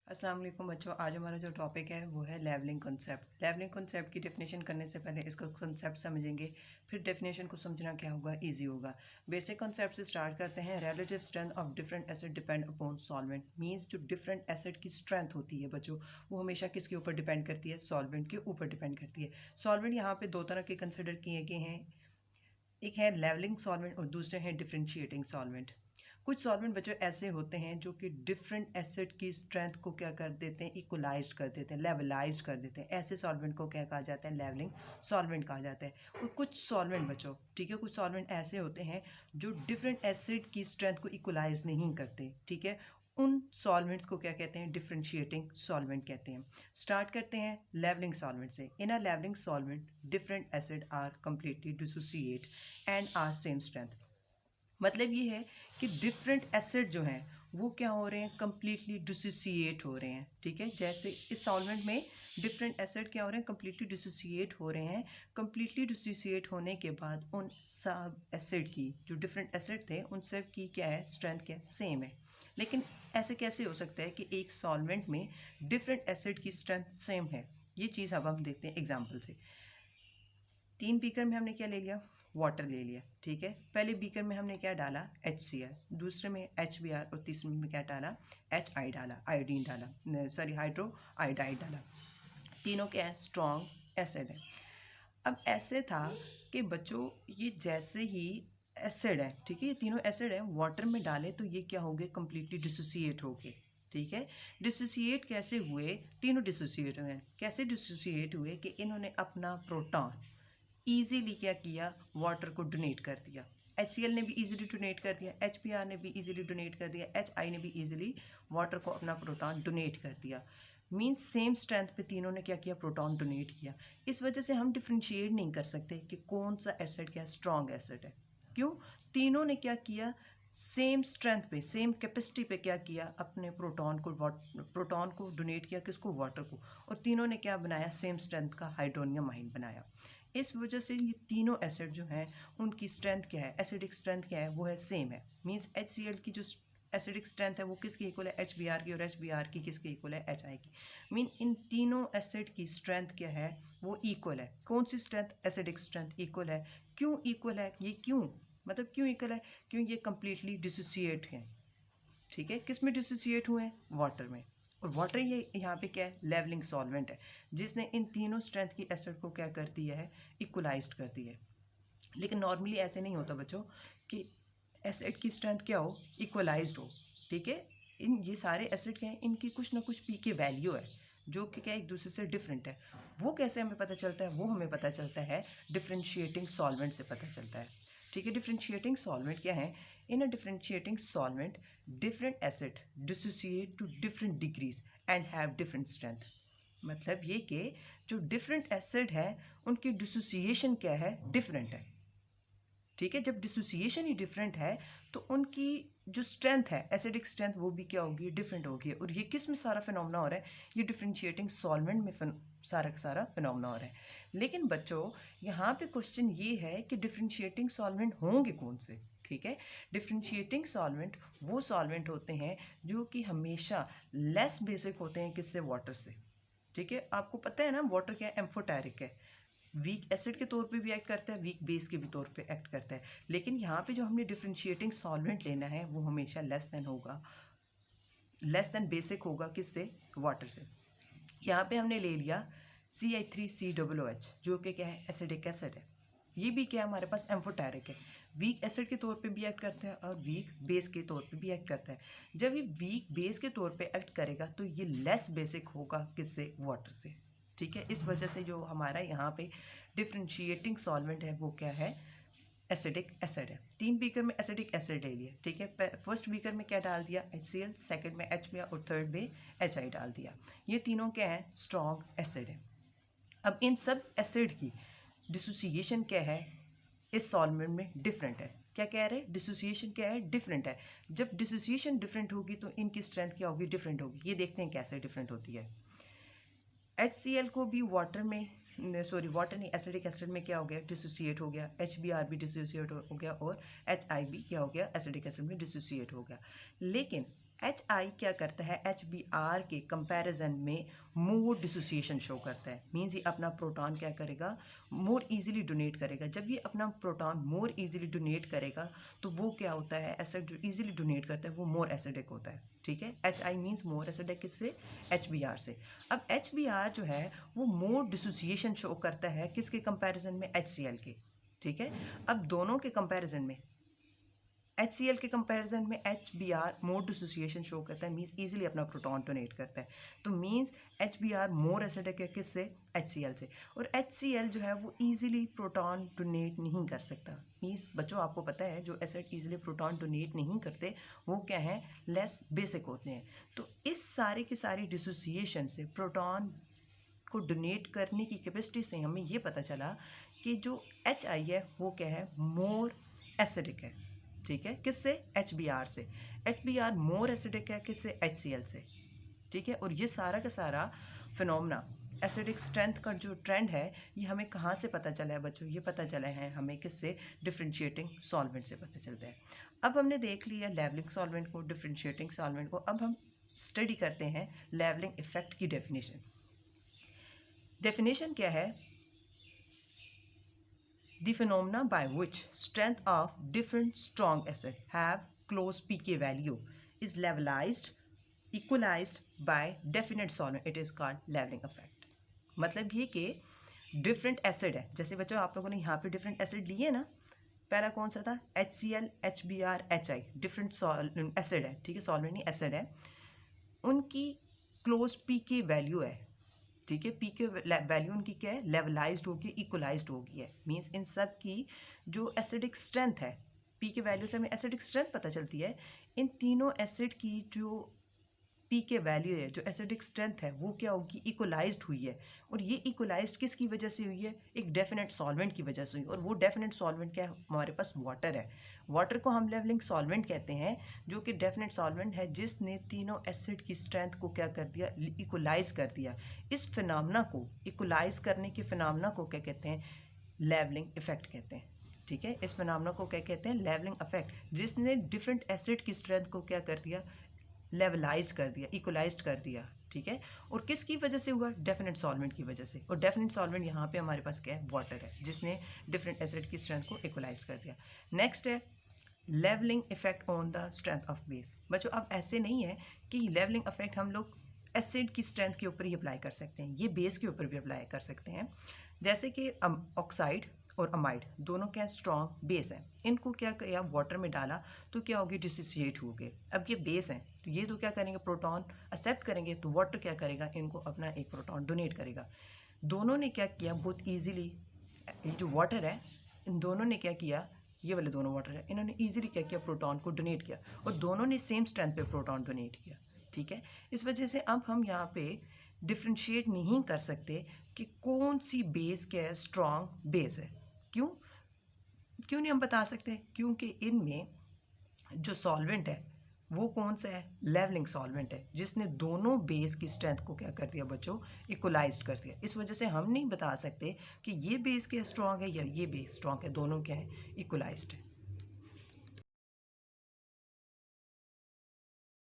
अस्सलाम वालेकुम बच्चों। आज हमारा जो टॉपिक है वो है लेवलिंग कॉन्सेप्ट। लेवलिंग कॉन्सेप्ट की डेफिनेशन करने से पहले इसका कॉन्सेप्ट समझेंगे, फिर डेफिनेशन को समझना क्या होगा इजी होगा। बेसिक कॉन्सेप्ट से स्टार्ट करते हैं। Relative strength of different acid depend upon solvent. Means जो डिफरेंट एसिड की स्ट्रेंथ होती है बच्चों, वो हमेशा किसके ऊपर डिपेंड करती है? सॉल्वेंट के ऊपर डिपेंड करती है। सॉल्वेंट यहाँ पे दो तरह के कंसिडर किए गए हैं, एक है लेवलिंग सॉल्वेंट और दूसरे हैं डिफरेंशिएटिंग सॉल्वेंट। कुछ सॉल्वेंट बच्चों ऐसे होते हैं जो कि डिफरेंट एसिड की स्ट्रेंथ को क्या कर देते हैं? इक्वलाइज कर देते हैं, लेवलाइज कर देते हैं। ऐसे सॉल्वेंट को क्या कहा जाता है? लेवलिंग सॉल्वेंट कहा जाता है। और कुछ सॉल्वेंट बच्चों, ठीक है, कुछ सॉल्वेंट ऐसे होते हैं जो डिफरेंट एसिड की स्ट्रेंथ को इक्वलाइज नहीं करते, ठीक है। उन सॉल्वेंट्स को क्या कहते हैं? डिफरेंशिएटिंग सॉल्वेंट कहते हैं। स्टार्ट करते हैं लेवलिंग सॉल्वेंट से। In a levelling solvent different acid are completely dissociate and are same strength. मतलब ये है कि डिफरेंट एसिड जो हैं वो क्या हो रहे हैं? कंप्लीटली डिसोसिएट हो रहे हैं, ठीक है। जैसे इस सॉल्वेंट में डिफरेंट एसिड क्या हो रहे हैं? कंप्लीटली डिसोसिएट हो रहे हैं। कंप्लीटली डिसोसिएट होने के बाद उन सब एसिड की, जो डिफरेंट एसिड थे, उन सब की क्या है? स्ट्रेंथ क्या है? सेम है। लेकिन ऐसे कैसे हो सकता है कि एक सॉल्वेंट में डिफरेंट एसिड की स्ट्रेंथ सेम है? ये चीज़ अब हम देखते हैं एग्जाम्पल से। 3 बीकर में हमने क्या ले लिया? वाटर ले लिया, ठीक है। पहले बीकर में हमने क्या डाला? HCl, दूसरे में HBr और तीसरे में क्या डाला? HI डाला, आयोडीन डाला, सॉरी हाइड्रो आयोडाइड डाला। तीनों क्या है? स्ट्रॉन्ग एसिड है। अब ऐसे था कि बच्चों ये जैसे ही एसिड है, ठीक है, ये तीनों एसिड है, वाटर में डाले तो ये क्या हो गए? कंप्लीटली डिसोसिएट हो गए, ठीक है। डिसोसिएट कैसे हुए? तीनों डिसोसिएट हुए। कैसे डिसोसिएट हुए कि इन्होंने अपना प्रोटॉन ईजीली क्या किया? वाटर को डोनेट कर दिया। HCl ने भी ईजिली डोनेट कर दिया, HBr ने भी ईजिली डोनेट कर दिया, HI ने भी ईजिली वाटर को अपना प्रोटॉन डोनेट कर दिया। मीन्स सेम स्ट्रेंथ पे तीनों ने क्या किया? प्रोटॉन डोनेट किया। इस वजह से हम डिफ्रेंशिएट नहीं कर सकते कि कौन सा एसिड क्या स्ट्रॉन्ग एसिड है। क्यों? तीनों ने क्या किया? सेम स्ट्रेंथ पे, सेम कैपेसिटी पे क्या किया? अपने प्रोटॉन को डोनेट किया। किसको? वाटर को। और तीनों ने क्या बनाया? सेम स्ट्रेंथ का हाइड्रोनियम आयन बनाया। इस वजह से ये तीनों एसिड जो हैं उनकी स्ट्रेंथ क्या है? एसिडिक स्ट्रेंथ क्या है? वो है सेम है। मींस HCl की जो एसिडिक स्ट्रेंथ है वो किसकी इक्वल है? HBr की। और HBr की किसकी इक्वल है? HI की। मीन इन तीनों एसिड की स्ट्रेंथ क्या है? वो इक्वल है। कौन सी स्ट्रेंथ? एसिडिक स्ट्रेंथ इक्वल है। क्यों इक्वल है? ये क्यों, मतलब क्यों इक्वल है? क्यों? ये कंप्लीटली डिसोसिएट हैं, ठीक है। किस में डिसोसिएट हुए हैं? वाटर में। और वाटर ये यहाँ पे क्या है? लेवलिंग सॉल्वेंट है, जिसने इन तीनों स्ट्रेंथ की एसिड को क्या कर दिया है? इक्वलाइज्ड कर दिया है। लेकिन नॉर्मली ऐसे नहीं होता बच्चों कि एसिड की स्ट्रेंथ क्या हो? इक्वलाइज्ड हो, ठीक है। इन ये सारे एसिड क्या हैं? इनकी कुछ ना कुछ पी के वैल्यू है जो कि क्या एक दूसरे से डिफरेंट है। वो कैसे हमें पता चलता है? वो हमें पता चलता है डिफरेंशिएटिंग सॉल्वेंट से पता चलता है, ठीक है। डिफरेंशिएटिंग सॉल्वेंट क्या है? In a differentiating solvent different acid dissociate to different degrees and have different strength. मतलब ये कि जो डिफरेंट एसिड है उनकी डिसोसिएशन क्या है? डिफरेंट है, ठीक है। जब डिसोसिएशन ही डिफरेंट है तो उनकी जो स्ट्रेंथ है, एसिडिक स्ट्रेंथ, वो भी क्या होगी? डिफरेंट होगी। और ये किस में सारा फिनोमेना हो रहा है? ये डिफरेंशिएटिंग सॉल्वेंट में सारा का सारा फिनोमेना हो रहा है। लेकिन बच्चों यहाँ पे क्वेश्चन ये है कि डिफरेंशिएटिंग सॉल्वेंट होंगे कौन से? ठीक है, डिफरेंशिएटिंग सॉल्वेंट वो सॉल्वेंट होते हैं जो कि हमेशा लेस बेसिक होते हैं। किससे? वाटर से, ठीक है। आपको पता है ना वाटर क्या है? एम्फोटेरिक है, वीक एसिड के तौर पे भी एक्ट करता है, वीक बेस के भी तौर पे एक्ट करता है। लेकिन यहाँ पे जो हमने डिफरेंशिएटिंग सॉल्वेंट लेना है वो हमेशा लेस देन होगा, लेस देन बेसिक होगा। किससे? वाटर से। यहाँ पे हमने ले लिया CH3COOH जो कि क्या है? एसिडिक एसिड है। ये भी क्या है? हमारे पास एम्फोटेरिक है, वीक एसिड के तौर पे भी एक्ट करता है और वीक बेस के तौर पे भी एक्ट करता है। जब ये वीक बेस के तौर पे एक्ट करेगा तो ये लेस बेसिक होगा। किससे? वाटर से, ठीक है। इस वजह से जो हमारा यहाँ पे डिफरेंशिएटिंग सॉल्वेंट है वो क्या है? एसिडिक एसिड है। 3 बीकर में एसिडिक एसिड ले लिया, ठीक है। फर्स्ट बीकर में क्या डाल दिया? HCl, सेकंड में HBr और थर्ड में HI डाल दिया। ये तीनों क्या है? स्ट्रॉन्ग एसिड है। अब इन सब एसिड की डिसोसिएशन क्या है? इस सॉल्वेंट में डिफरेंट है। क्या कह रहे हैं? डिसोसिएशन क्या है? डिफरेंट है। जब डिसोसिएशन डिफरेंट होगी तो इनकी स्ट्रेंथ क्या होगी? डिफरेंट होगी। ये देखते हैं कैसे डिफरेंट होती है। HCl को भी वाटर में, सॉरी वाटर नहीं, एसिडिक एसिड में क्या हो गया? डिसोसिएट हो गया। HBr भी डिसोसिएट हो गया और HI भी क्या हो गया? एसिडिक एसिड में डिसोसिएट हो गया। लेकिन एच आई क्या करता है, एच बी आर के कंपैरिजन में मोर डिसोसिएशन शो करता है। मीन्स ये अपना प्रोटॉन क्या करेगा, मोर इजीली डोनेट करेगा। जब ये अपना प्रोटॉन मोर इजीली डोनेट करेगा तो वो क्या होता है, एसिड जो इजीली डोनेट करता है वो मोर एसिडिक होता है। ठीक है, H I means more acidic, किससे, एच बी आर से। अब एच बी आर जो है वो मोर डिसोसिएशन शो करता है किसके कंपैरिजन में, एच सी एल के। ठीक है, अब दोनों के कंपैरिजन में HCl के कंपैरिजन में HBr मोर डिसोसिएशन शो करता है, मीन्स इजीली अपना प्रोटॉन डोनेट करता है। तो मीन्स HBr मोर एसिडिक है किससे, HCl से। और HCl जो है वो इजीली प्रोटॉन डोनेट नहीं कर सकता। मीन्स बच्चों आपको पता है जो एसिड इजीली प्रोटॉन डोनेट नहीं करते वो क्या है, लेस बेसिक होते हैं। तो इस सारे की सारी डिसोसिएशन से प्रोटॉन को डोनेट करने की कैपेसिटी से हमें ये पता चला कि जो HI है वो क्या है, मोर एसिडिक है। ठीक है, किससे, HBr से। HBr मोर एसिडिक है किससे, HCl से। ठीक है, और ये सारा का सारा फिनोमेना एसिडिक स्ट्रेंथ का जो ट्रेंड है ये हमें कहाँ से पता चला है बच्चों, ये पता चला है हमें किससे, डिफरेंशिएटिंग सॉल्वेंट से पता चलता है। अब हमने देख लिया लेवलिंग सॉल्वेंट को, डिफरेंशिएटिंग सॉल्वेंट को। अब हम स्टडी करते हैं लेवलिंग इफेक्ट की डेफिनेशन। डेफिनेशन क्या है, the phenomena by which strength of different strong acid have close pK value is levelized, equalized by definite solvent, it is called leveling effect। मतलब ये कि डिफरेंट एसिड है, जैसे बच्चों आप लोगों ने यहाँ पे डिफरेंट एसिड लिए ना, पहला कौन सा था, HCl, HBr, HI, different acid है। ठीक है, सॉल्वेंट नहीं एसिड है, उनकी क्लोज पीके वैल्यू है। ठीक है, पी के वैल्यू उनकी क्या है, लेवलाइज्ड होगी, इक्वलाइज्ड होगी है। मीन्स इन सब की जो एसिडिक स्ट्रेंथ है, पी के वैल्यू से हमें एसिडिक स्ट्रेंथ पता चलती है। इन तीनों एसिड की जो पी के वैल्यू है, जो एसिडिक स्ट्रेंथ है वो क्या होगी, इक्वलाइज्ड हुई है। और ये इक्वलाइज्ड किसकी वजह से हुई है, एक डेफिनेट सॉल्वेंट की वजह से हुई। और वो डेफिनेट सॉल्वेंट क्या है, हमारे पास वाटर है। वाटर को हम लेवलिंग सॉल्वेंट कहते हैं, जो कि डेफिनेट सॉल्वेंट है जिसने तीनों एसिड की स्ट्रेंथ को क्या कर दिया, इक्वलाइज कर दिया। इस फिनोमेना को, इक्वलाइज करने के फिनोमेना को क्या कहते हैं, लेवलिंग इफेक्ट कहते हैं। ठीक है, इस फिनोमेना को क्या कहते हैं, लेवलिंग इफेक्ट, जिसने डिफरेंट एसिड की स्ट्रेंथ को क्या कर दिया, लेवलाइज कर दिया, इक्वलाइज्ड कर दिया। ठीक है, और किसकी वजह से हुआ, डेफिनेट सॉल्वेंट की वजह से। और डेफिनेट सॉल्वेंट यहाँ पे हमारे पास क्या है, वाटर है, जिसने डिफरेंट एसिड की स्ट्रेंथ को इक्वलाइज कर दिया। नेक्स्ट है levelling effect on the strength of base. बच्चों अब ऐसे नहीं है कि लेवलिंग इफेक्ट हम लोग एसिड की स्ट्रेंथ के ऊपर ही अप्लाई कर सकते हैं, ये बेस के ऊपर भी अप्लाई कर सकते हैं। जैसे कि ऑक्साइड और अमाइड दोनों क्या स्ट्रॉन्ग बेस हैं, इनको क्या किया, वाटर में डाला तो क्या होगी, डिसोसिएट हो गए। अब ये बेस हैं तो ये तो क्या करेंगे, प्रोटॉन एक्सेप्ट करेंगे, तो वाटर क्या करेगा, इनको अपना एक प्रोटॉन डोनेट करेगा। दोनों ने क्या किया, बहुत ईजिली, ये जो वाटर है इन दोनों ने क्या किया, ये वाले दोनों वाटर है, इन्होंने ईजिली क्या किया, प्रोटॉन को डोनेट किया, और दोनों ने सेम स्ट्रेंथ पे प्रोटॉन डोनेट किया। ठीक है, इस वजह से अब हम यहाँ पे डिफ्रेंशिएट नहीं कर सकते कि कौन सी बेस क्या है, स्ट्रॉन्ग बेस है। क्यों क्यों नहीं हम बता सकते, क्योंकि इनमें जो सॉल्वेंट है वो कौन सा है, लेवलिंग सॉल्वेंट है, जिसने दोनों बेस की स्ट्रेंथ को क्या कर दिया बच्चों, इक्वलाइज्ड कर दिया। इस वजह से हम नहीं बता सकते कि ये बेस क्या स्ट्रॉन्ग है या ये बेस स्ट्रॉन्ग है, दोनों क्या है, इक्वलाइज्ड है।